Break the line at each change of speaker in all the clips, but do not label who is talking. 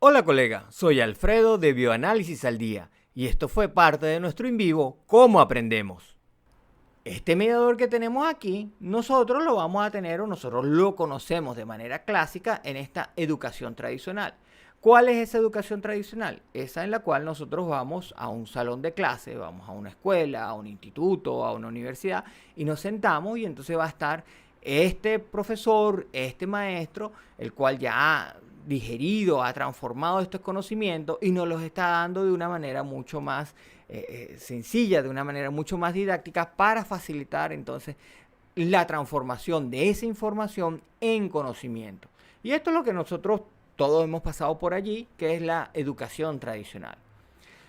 Hola colega, soy Alfredo de Bioanálisis al Día y esto fue parte de nuestro en vivo ¿Cómo aprendemos? Este mediador que tenemos aquí, nosotros lo vamos a tener o nosotros lo conocemos de manera clásica en esta educación tradicional. ¿Cuál es esa educación tradicional? Esa en la cual nosotros vamos a un salón de clase, vamos a una escuela, a un instituto, a una universidad y nos sentamos y entonces va a estar este profesor, este maestro, el cual ya ha digerido, ha transformado estos conocimientos y nos los está dando de una manera mucho más sencilla, de una manera mucho más didáctica para facilitar entonces la transformación de esa información en conocimiento. Y esto es lo que nosotros todos hemos pasado por allí, que es la educación tradicional.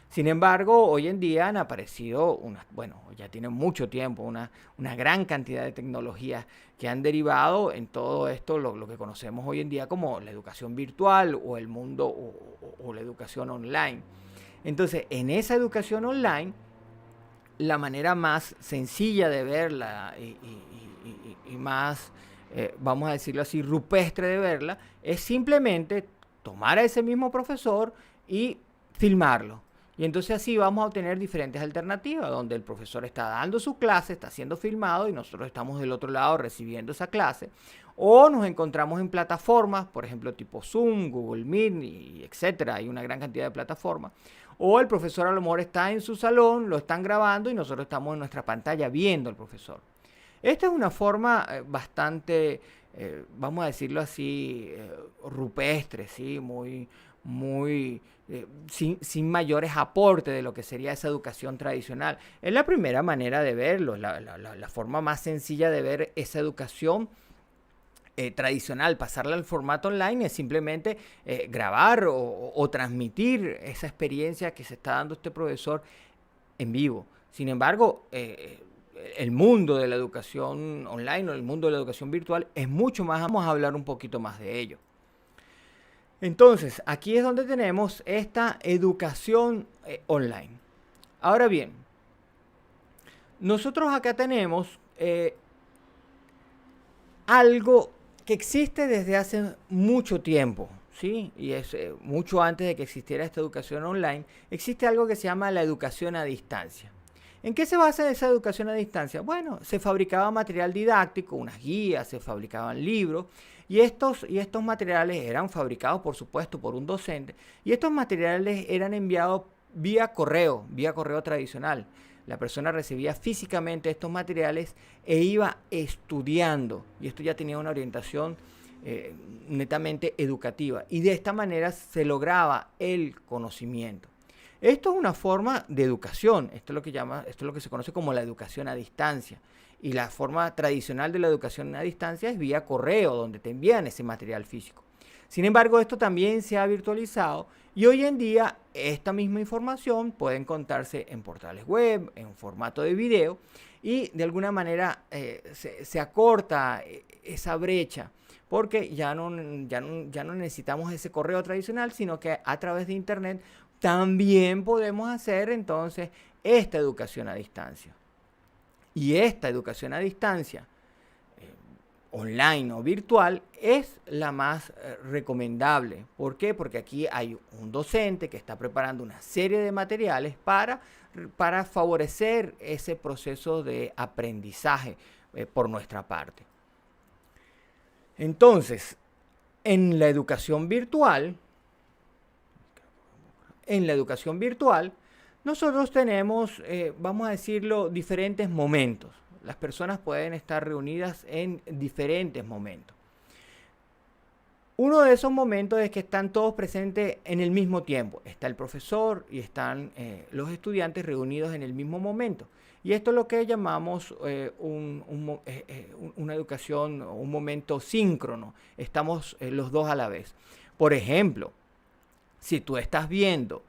Sin embargo, hoy en día han aparecido, ya tiene mucho tiempo, una gran cantidad de tecnologías que han derivado en todo esto, lo que conocemos hoy en día como la educación virtual o el mundo o la educación online. Entonces, en esa educación online, la manera más sencilla de verla y más, vamos a decirlo así, rupestre de verla, es simplemente tomar a ese mismo profesor y filmarlo. Y entonces así vamos a obtener diferentes alternativas, donde el profesor está dando su clase, está siendo filmado y nosotros estamos del otro lado recibiendo esa clase. O nos encontramos en plataformas, por ejemplo, tipo Zoom, Google Meet, y etcétera. Hay una gran cantidad de plataformas. O el profesor a lo mejor está en su salón, lo están grabando y nosotros estamos en nuestra pantalla viendo al profesor. Esta es una forma bastante, vamos a decirlo así, rupestre, ¿sí? Sin mayores aportes de lo que sería esa educación tradicional. Es la primera manera de verlo, la forma más sencilla de ver esa educación tradicional. Pasarla al formato online es simplemente grabar o transmitir esa experiencia que se está dando este profesor en vivo. Sin embargo, el mundo de la educación online o el mundo de la educación virtual es mucho más, vamos a hablar un poquito más de ello. Entonces, aquí es donde tenemos esta educación online. Ahora bien, nosotros acá tenemos algo que existe desde hace mucho tiempo, ¿sí? Y es mucho antes de que existiera esta educación online, existe algo que se llama la educación a distancia. ¿En qué se basa esa educación a distancia? Bueno, se fabricaba material didáctico, unas guías, se fabricaban libros, y estos materiales eran fabricados, por supuesto, por un docente, y estos materiales eran enviados vía correo tradicional. La persona recibía físicamente estos materiales e iba estudiando, y esto ya tenía una orientación netamente educativa, y de esta manera se lograba el conocimiento. Esto es una forma de educación, esto es lo que se conoce como la educación a distancia. Y la forma tradicional de la educación a distancia es vía correo, donde te envían ese material físico. Sin embargo, esto también se ha virtualizado y hoy en día esta misma información puede encontrarse en portales web, en formato de video, y de alguna manera se acorta esa brecha, porque ya no necesitamos ese correo tradicional, sino que a través de internet también podemos hacer entonces esta educación a distancia. Y esta educación a distancia, online o virtual, es la más recomendable. ¿Por qué? Porque aquí hay un docente que está preparando una serie de materiales para favorecer ese proceso de aprendizaje por nuestra parte. Entonces, en la educación virtual, nosotros tenemos, vamos a decirlo, diferentes momentos. Las personas pueden estar reunidas en diferentes momentos. Uno de esos momentos es que están todos presentes en el mismo tiempo. Está el profesor y están los estudiantes reunidos en el mismo momento. Y esto es lo que llamamos una educación, un momento síncrono. Estamos los dos a la vez. Por ejemplo, si tú estás viendo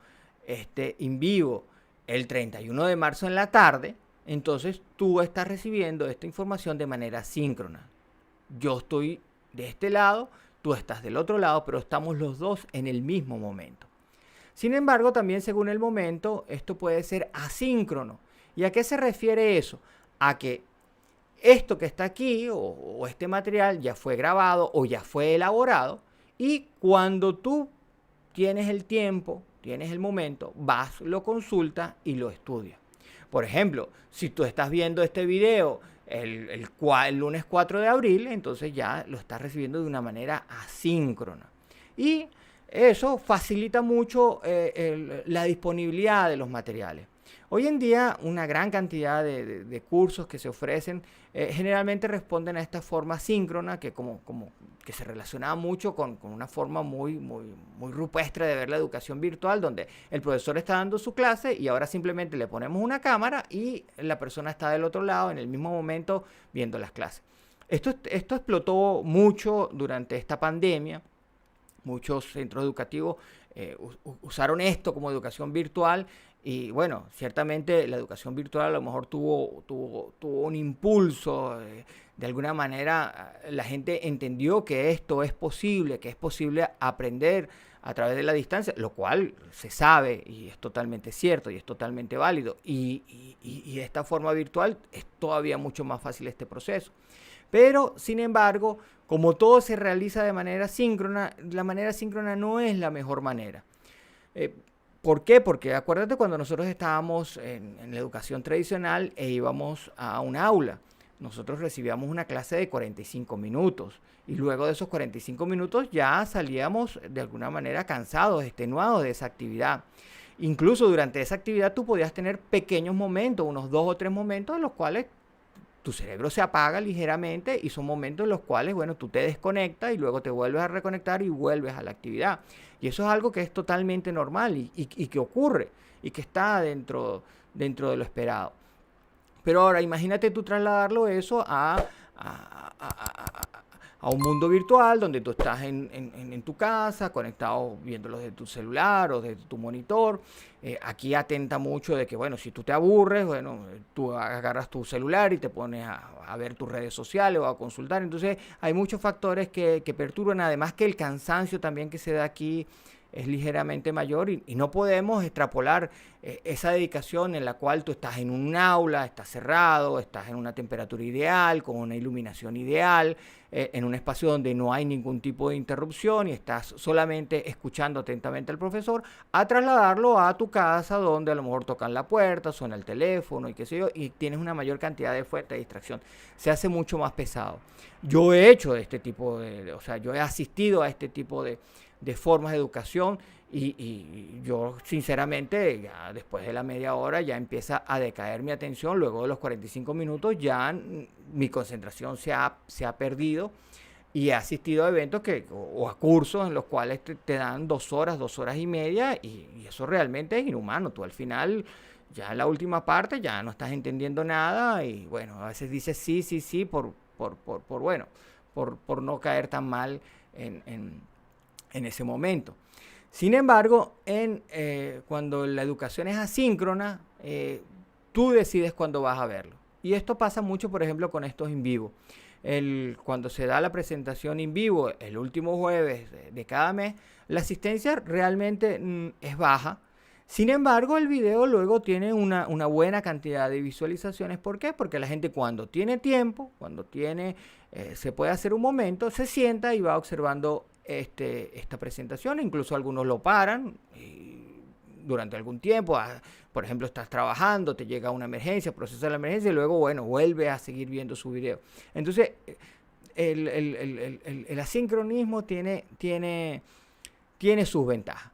este en vivo el 31 de marzo en la tarde, entonces tú estás recibiendo esta información de manera síncrona. Yo estoy de este lado, tú estás del otro lado, pero estamos los dos en el mismo momento. Sin embargo, también según el momento, esto puede ser asíncrono. ¿Y a qué se refiere eso? A que esto que está aquí o este material ya fue grabado o ya fue elaborado, y cuando tú tienes el tiempo, tienes el momento, vas, lo consultas y lo estudias. Por ejemplo, si tú estás viendo este video el lunes 4 de abril, entonces ya lo estás recibiendo de una manera asíncrona. Y eso facilita mucho la disponibilidad de los materiales. Hoy en día una gran cantidad de cursos que se ofrecen generalmente responden a esta forma síncrona que se relacionaba mucho con una forma muy rupestre de ver la educación virtual, donde el profesor está dando su clase y ahora simplemente le ponemos una cámara y la persona está del otro lado en el mismo momento viendo las clases. Esto explotó mucho durante esta pandemia. Muchos centros educativos usaron esto como educación virtual y bueno, ciertamente la educación virtual a lo mejor tuvo un impulso, de alguna manera la gente entendió que esto es posible, que es posible aprender a través de la distancia, lo cual se sabe y es totalmente cierto y es totalmente válido y de esta forma virtual es todavía mucho más fácil este proceso. Pero, sin embargo, como todo se realiza de manera síncrona, la manera síncrona no es la mejor manera. ¿Por qué? Porque acuérdate cuando nosotros estábamos en la educación tradicional e íbamos a un aula. Nosotros recibíamos una clase de 45 minutos y luego de esos 45 minutos ya salíamos de alguna manera cansados, extenuados de esa actividad. Incluso durante esa actividad tú podías tener pequeños momentos, unos 2 o 3 momentos en los cuales tu cerebro se apaga ligeramente y son momentos en los cuales, bueno, tú te desconectas y luego te vuelves a reconectar y vuelves a la actividad. Y eso es algo que es totalmente normal y que ocurre y que está dentro de lo esperado. Pero ahora imagínate tú trasladarlo eso a un mundo virtual donde tú estás en tu casa, conectado viéndolo desde tu celular o desde tu monitor. Aquí atenta mucho de que, bueno, si tú te aburres, bueno, tú agarras tu celular y te pones a ver tus redes sociales o a consultar. Entonces hay muchos factores que perturban, además que el cansancio también que se da aquí es ligeramente mayor y no podemos extrapolar esa dedicación en la cual tú estás en un aula, estás cerrado, estás en una temperatura ideal, con una iluminación ideal, en un espacio donde no hay ningún tipo de interrupción y estás solamente escuchando atentamente al profesor, a trasladarlo a tu casa donde a lo mejor tocan la puerta, suena el teléfono y qué sé yo, y tienes una mayor cantidad de fuente de distracción. Se hace mucho más pesado. Yo he hecho este tipo o sea, yo he asistido a este tipo de formas de educación y yo sinceramente ya después de la media hora ya empieza a decaer mi atención, luego de los 45 minutos ya mi concentración se ha perdido y he asistido a eventos o a cursos en los cuales te dan 2 horas, 2 horas y media y eso realmente es inhumano. Tú al final ya en la última parte ya no estás entendiendo nada y bueno, a veces dices sí por no caer tan mal en ese momento. Sin embargo, cuando la educación es asíncrona, tú decides cuándo vas a verlo. Y esto pasa mucho, por ejemplo, con estos en vivo. Cuando se da la presentación en vivo, el último jueves de cada mes, la asistencia realmente es baja. Sin embargo, el video luego tiene una buena cantidad de visualizaciones. ¿Por qué? Porque la gente cuando tiene tiempo, se puede hacer un momento, se sienta y va observando esta presentación. Incluso algunos lo paran durante algún tiempo. Por ejemplo, estás trabajando, te llega una emergencia, procesa la emergencia y luego, bueno, vuelve a seguir viendo su video. Entonces, el asincronismo tiene sus ventajas.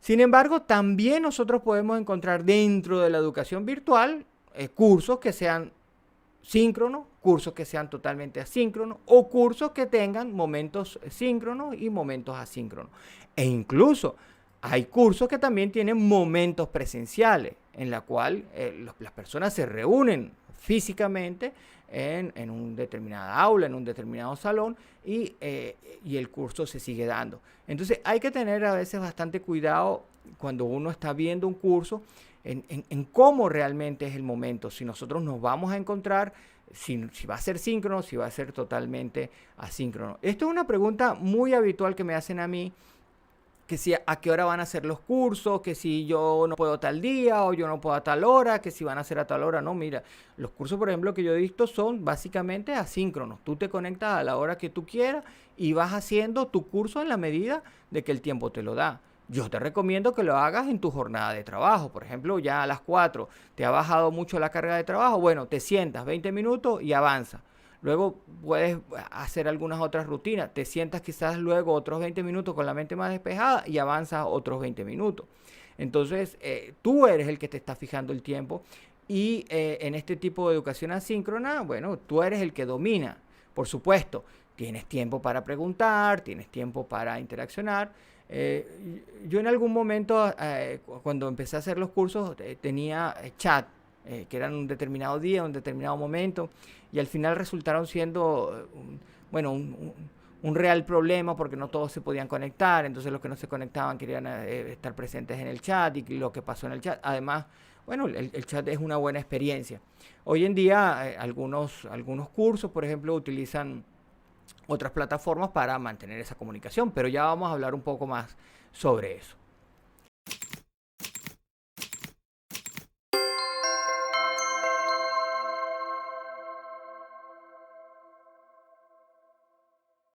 Sin embargo, también nosotros podemos encontrar dentro de la educación virtual cursos que sean síncronos, cursos que sean totalmente asíncronos o cursos que tengan momentos síncronos y momentos asíncronos. E incluso hay cursos que también tienen momentos presenciales en la cual las personas se reúnen físicamente en una determinada aula, en un determinado salón y el curso se sigue dando. Entonces hay que tener a veces bastante cuidado cuando uno está viendo un curso en cómo realmente es el momento, si nosotros nos vamos a encontrar, si va a ser síncrono, si va a ser totalmente asíncrono. Esto es una pregunta muy habitual que me hacen a mí, que si a qué hora van a hacer los cursos, que si yo no puedo tal día o yo no puedo a tal hora, que si van a ser a tal hora. No, mira, los cursos, por ejemplo, que yo he visto son básicamente asíncronos. Tú te conectas a la hora que tú quieras y vas haciendo tu curso en la medida de que el tiempo te lo da. Yo te recomiendo que lo hagas en tu jornada de trabajo. Por ejemplo, ya a las 4 te ha bajado mucho la carga de trabajo. Bueno, te sientas 20 minutos y avanza. Luego puedes hacer algunas otras rutinas. Te sientas quizás luego otros 20 minutos con la mente más despejada y avanzas otros 20 minutos. Entonces, tú eres el que te está fijando el tiempo y en este tipo de educación asíncrona, bueno, tú eres el que domina. Por supuesto, tienes tiempo para preguntar, tienes tiempo para interaccionar. Yo en algún momento, cuando empecé a hacer los cursos, tenía chat, que eran un determinado día, un determinado momento, y al final resultaron siendo, bueno, un real problema porque no todos se podían conectar, entonces los que no se conectaban querían estar presentes en el chat y lo que pasó en el chat. Además, bueno, el chat es una buena experiencia. Hoy en día, algunos cursos, por ejemplo, utilizan otras plataformas para mantener esa comunicación, pero ya vamos a hablar un poco más sobre eso.